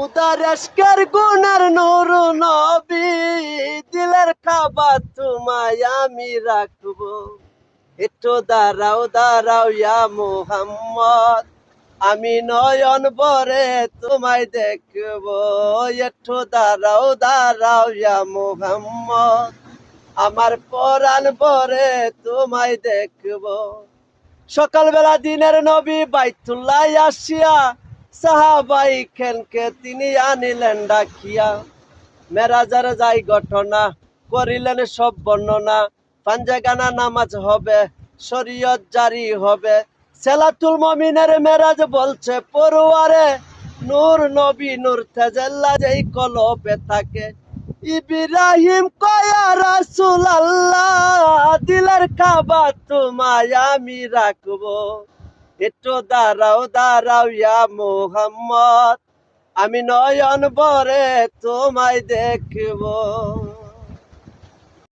উদার এশকের গুণের নূর নবী, দিলের খাবার তোমায় আমি রাখবো। একটু দাঁড়াও দাঁড়াও ইয়া মুহাম্মদ, আমি নয়ন ভরে তোমায় দেখবো। একটু দাঁড়াও দাঁড়াও ইয়া মুহাম্মদ, আমার পরাণ ভরে তোমায় দেখবো। সকালবেলা দিনের নবী বাইতুল্লাহ আসিয়া সাহাবাই খেনকে তিনি আনিলেন ডাকিয়া। মেরাজার যাই ঘটনা করিলেন সব বর্ণনা। পাঞ্জাগানা নামাজ হবে, শরীয়ত জারি হবে। সেলাতুল মমিনের মেরাজ বলছে পড়ুয়ারে, নূর নবী নূর তেজাল্লা যেই কলবে থাকে। ইব্রাহিম কয়া রাসূল আল্লাহ, দিলের কাবা তোমায় আমি রাখবো। একটু দাঁড়াও দাঁড়াও ইয়া মুহাম্মদ, আমি নয়ন ভরে তোমায় দেখবো।